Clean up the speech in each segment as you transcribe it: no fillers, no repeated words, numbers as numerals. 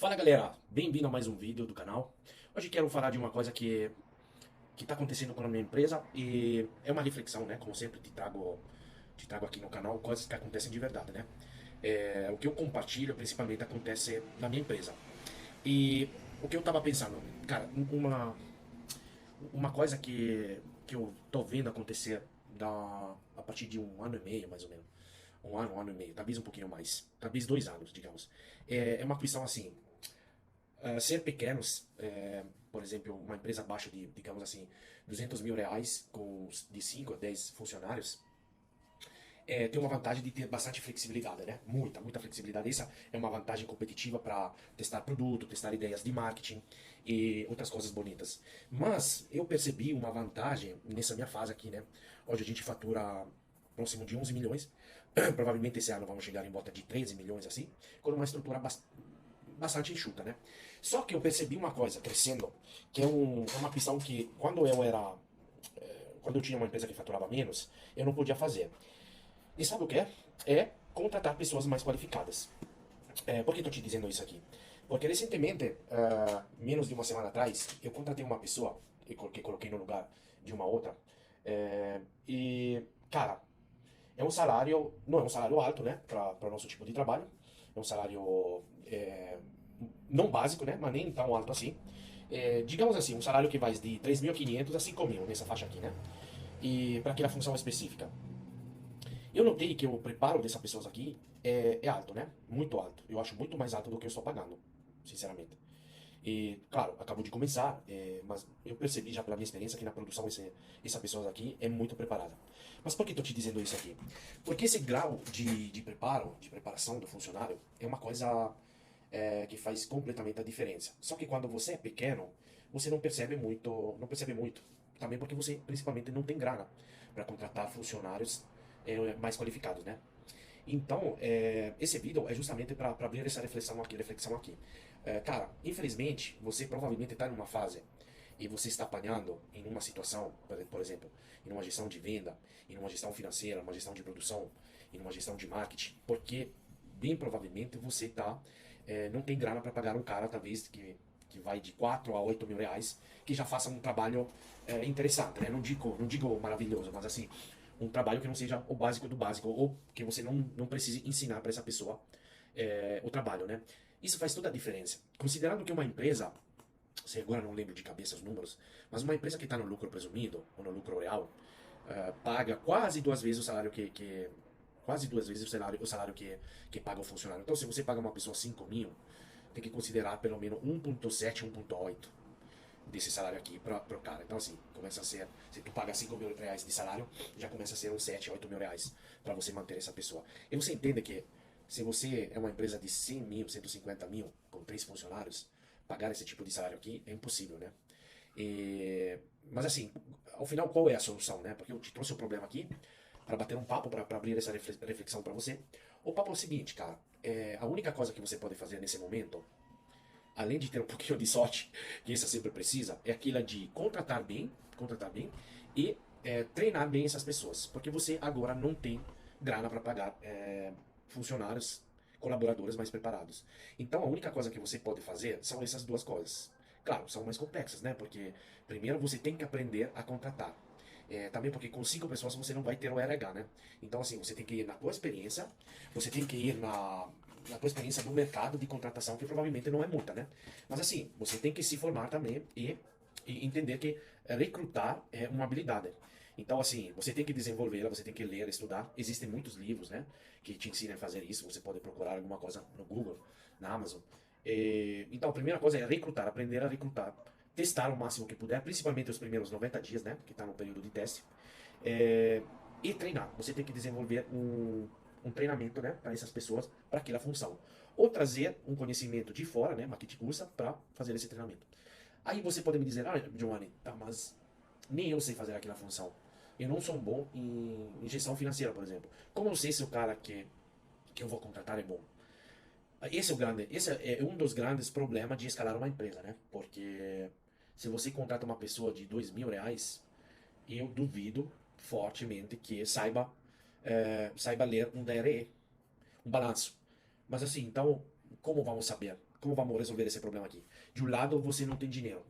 Fala galera, bem-vindo a mais um vídeo do canal. Hoje quero falar de uma coisa que está acontecendo com a minha empresa e é uma reflexão, né? Como sempre te trago aqui no canal coisas que acontecem de verdade, né? O que eu compartilho principalmente acontece na minha empresa. E o que eu tava pensando, cara, uma coisa que eu tô vendo acontecer a partir de um ano e meio, mais ou menos. Um ano e meio, talvez um pouquinho mais, talvez 2 anos, digamos. É uma questão assim, ser pequenos, por exemplo, uma empresa abaixo de, digamos assim, R$ 200 mil, de 5 a 10 funcionários, tem uma vantagem de ter bastante flexibilidade, né? Muita flexibilidade. Essa é uma vantagem competitiva para testar produto, testar ideias de marketing e outras coisas bonitas. Mas eu percebi uma vantagem nessa minha fase aqui, né? Hoje a gente fatura próximo de 11 milhões. Provavelmente esse ano vamos chegar em volta de 13 milhões assim, com uma estrutura bastante enxuta, né? Só que eu percebi uma coisa crescendo, que é uma questão que quando eu tinha uma empresa que faturava menos, eu não podia fazer. E sabe o que é? É contratar pessoas mais qualificadas. Por que estou te dizendo isso aqui? Porque recentemente, menos de uma semana atrás, eu contratei uma pessoa que coloquei no lugar de uma outra. E, cara, não é um salário alto, né, para o nosso tipo de trabalho. É um salário não básico, né, mas nem tão alto assim. Digamos assim, um salário que vai de 3.500 a 5.000 nessa faixa aqui, né? E para aquela função específica. Eu notei que o preparo dessas pessoas aqui é alto, né? Muito alto. Eu acho muito mais alto do que eu estou pagando, sinceramente. E, claro, acabou de começar, mas eu percebi já pela minha experiência que na produção essa pessoa aqui é muito preparada. Mas por que estou te dizendo isso aqui? Porque esse grau de preparo, de preparação do funcionário, é uma coisa que faz completamente a diferença. Só que quando você é pequeno, você não percebe muito, não percebe muito. Também porque você, principalmente, não tem grana para contratar funcionários mais qualificados, né? Então, esse vídeo é justamente para abrir essa reflexão aqui. Cara, infelizmente, você provavelmente está numa fase e você está apanhando em uma situação, por exemplo, em uma gestão de venda, em uma gestão financeira, uma gestão de produção, em uma gestão de marketing, porque bem provavelmente você não tem grana para pagar um cara, talvez, que vai de 4 a 8 mil reais, que já faça um trabalho interessante, né? Não digo maravilhoso, mas assim, um trabalho que não seja o básico do básico, ou que você não precise ensinar para essa pessoa o trabalho, né? Isso faz toda a diferença. Considerando que uma empresa, se agora não lembro de cabeça os números, mas uma empresa que está no lucro presumido, ou no lucro real, paga quase 2 vezes o salário quase 2 vezes o salário que paga o funcionário. Então, se você paga uma pessoa 5 mil, tem que considerar pelo menos 1,7, 1,8 desse salário aqui pro cara. Então, assim, começa a ser. Se tu paga 5 mil reais de salário, já começa a ser uns 7, 8 mil reais para você manter essa pessoa. E você entende que se você é uma empresa de 100 mil, 150 mil, com 3 funcionários, pagar esse tipo de salário aqui é impossível, né? Mas assim, ao final, qual é a solução, né? Porque eu te trouxe um problema aqui para bater um papo, para abrir essa reflexão para você. O papo é o seguinte, cara. A única coisa que você pode fazer nesse momento, além de ter um pouquinho de sorte, que isso sempre precisa, é aquela de contratar bem e treinar bem essas pessoas. Porque você agora não tem grana para pagar funcionários, colaboradores mais preparados. Então a única coisa que você pode fazer são essas duas coisas. Claro, são mais complexas, né? Porque primeiro você tem que aprender a contratar. Também porque com 5 pessoas você não vai ter o RH, né? Então, assim, você tem que ir na tua experiência, você tem que ir na tua experiência do mercado de contratação, que provavelmente não é muita, né? Mas, assim, você tem que se formar também e entender que recrutar é uma habilidade. Então, assim, você tem que desenvolvê-la, você tem que ler, estudar. Existem muitos livros, né, que te ensinam a fazer isso. Você pode procurar alguma coisa no Google, na Amazon. Então, a primeira coisa é recrutar, aprender a recrutar, testar o máximo que puder, principalmente os primeiros 90 dias, né, que está no período de teste, é, e treinar. Você tem que desenvolver um treinamento, né, para essas pessoas, para aquela função. Ou trazer um conhecimento de fora, né, uma que te cursa, para fazer esse treinamento. Aí você pode me dizer, Giovanni, tá, mas nem eu sei fazer aquela função. Eu não sou bom em gestão financeira, por exemplo. Como eu sei se o cara que eu vou contratar é bom? Esse é um dos grandes problemas de escalar uma empresa, né? Porque se você contrata uma pessoa de 2 mil reais, eu duvido fortemente que saiba ler um DRE, um balanço. Mas assim, então, como vamos saber? como vamos resolver esse problema aqui? De um lado, você não tem dinheiro.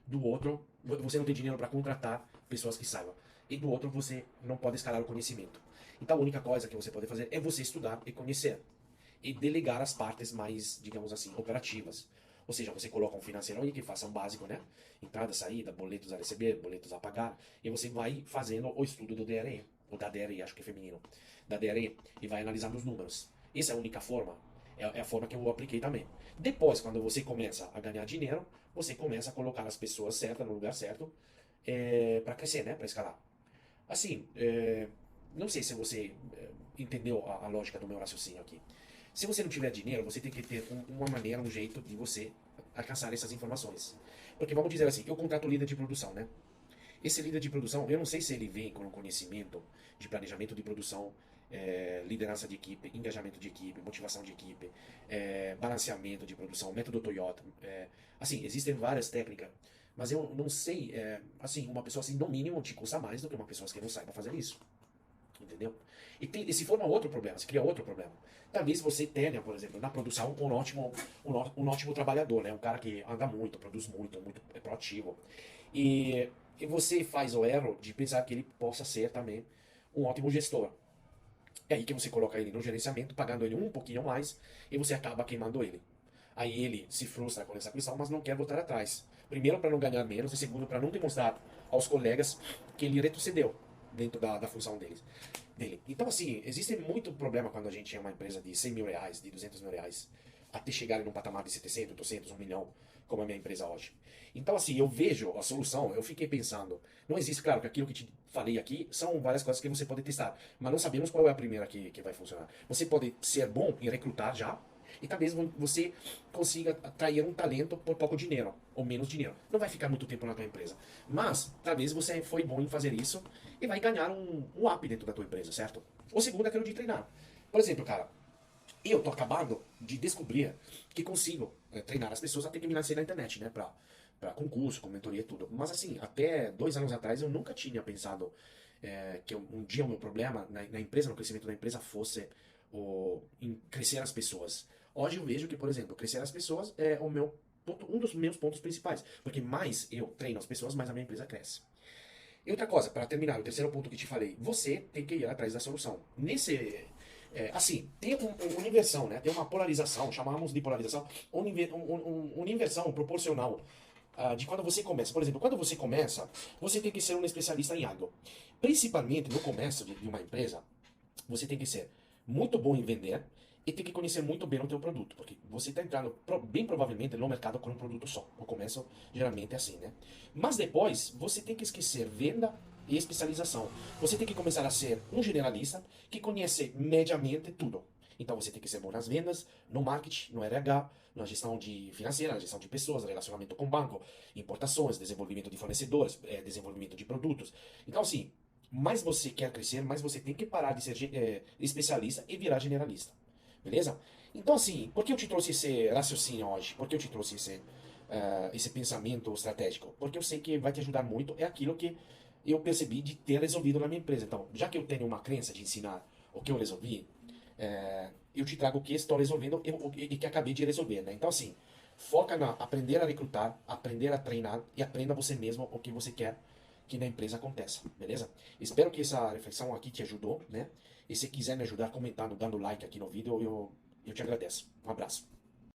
Do outro, você não tem dinheiro para contratar pessoas que saibam. E do outro, você não pode escalar o conhecimento. Então, a única coisa que você pode fazer é você estudar e conhecer. E delegar as partes mais, digamos assim, operativas. Ou seja, você coloca um financeiro aí que faça um básico, né? Entrada, saída, boletos a receber, boletos a pagar. E você vai fazendo o estudo do DRE. Ou da DRE, acho que é feminino. Da DRE. E vai analisando os números. Essa é a única forma. É a forma que eu apliquei também. Depois, quando você começa a ganhar dinheiro, você começa a colocar as pessoas certas no lugar certo para crescer, né? Para escalar. Assim, não sei se você entendeu a lógica do meu raciocínio aqui. Se você não tiver dinheiro, você tem que ter uma maneira, um jeito de você alcançar essas informações. Porque vamos dizer assim, eu contrato líder de produção, né? Esse líder de produção, eu não sei se ele vem com um conhecimento de planejamento de produção, liderança de equipe, engajamento de equipe, motivação de equipe, balanceamento de produção, método Toyota. Assim, existem várias técnicas, mas eu não sei, assim, uma pessoa assim, no mínimo, te custa mais do que uma pessoa que não saiba fazer isso. Entendeu? E se for um outro problema, se cria outro problema. Talvez você tenha, por exemplo, na produção, um ótimo trabalhador, né? Um cara que anda muito, produz muito, muito é proativo. E você faz o erro de pensar que ele possa ser também um ótimo gestor. É aí que você coloca ele no gerenciamento, pagando ele um pouquinho mais, e você acaba queimando ele. Aí ele se frustra com essa questão, mas não quer voltar atrás. Primeiro, para não ganhar menos, e segundo, para não demonstrar aos colegas que ele retrocedeu dentro da função dele. Então, assim, existe muito problema quando a gente é uma empresa de 100 mil reais, de 200 mil reais, até chegar num patamar de 700, 800, 1 milhão, como é a minha empresa hoje. Então, assim, eu vejo a solução, eu fiquei pensando, não existe, claro, que aquilo que te falei aqui são várias coisas que você pode testar, mas não sabemos qual é a primeira que vai funcionar. Você pode ser bom em recrutar já, e talvez você consiga atrair um talento por pouco dinheiro, ou menos dinheiro. Não vai ficar muito tempo na tua empresa. Mas, talvez você foi bom em fazer isso e vai ganhar um up dentro da tua empresa, certo? O segundo é aquilo de treinar. Por exemplo, cara, eu tô acabando de descobrir que consigo treinar as pessoas até que me lancei na internet, né? Pra concurso, com mentoria e tudo. Mas assim, até 2 anos atrás eu nunca tinha pensado que um dia o meu problema na empresa, no crescimento da empresa, fosse em crescer as pessoas. Hoje eu vejo que, por exemplo, crescer as pessoas é um dos meus pontos principais. Porque mais eu treino as pessoas, mais a minha empresa cresce. E outra coisa, para terminar, o terceiro ponto que te falei, você tem que ir atrás da solução. Assim, tem uma inversão, né? Tem uma polarização, chamamos de polarização, uma inversão proporcional de quando você começa. Por exemplo, quando você começa, você tem que ser um especialista em algo. Principalmente no começo de uma empresa, você tem que ser muito bom em vender e tem que conhecer muito bem o teu produto, porque você está entrando bem provavelmente no mercado com um produto só. No começo, geralmente é assim, né? Mas depois, você tem que esquecer venda e especialização. Você tem que começar a ser um generalista que conhece mediamente tudo. Então você tem que ser bom nas vendas, no marketing, no RH, na gestão financeira, na gestão de pessoas, relacionamento com o banco, importações, desenvolvimento de fornecedores, desenvolvimento de produtos. Então, assim, mais você quer crescer, mais você tem que parar de ser especialista e virar generalista. Beleza? Então, assim, por que eu te trouxe esse raciocínio hoje? Por que eu te trouxe esse pensamento estratégico? Porque eu sei que vai te ajudar muito. É aquilo que eu percebi de ter resolvido na minha empresa. Então, já que eu tenho uma crença de ensinar o que eu resolvi, eu te trago o que estou resolvendo e que acabei de resolver, né? Então, assim, foca na aprender a recrutar, aprender a treinar e aprenda você mesmo o que você quer que na empresa aconteça, beleza? Espero que essa reflexão aqui te ajudou, né? E se quiser me ajudar comentando, dando like aqui no vídeo, eu te agradeço. Um abraço.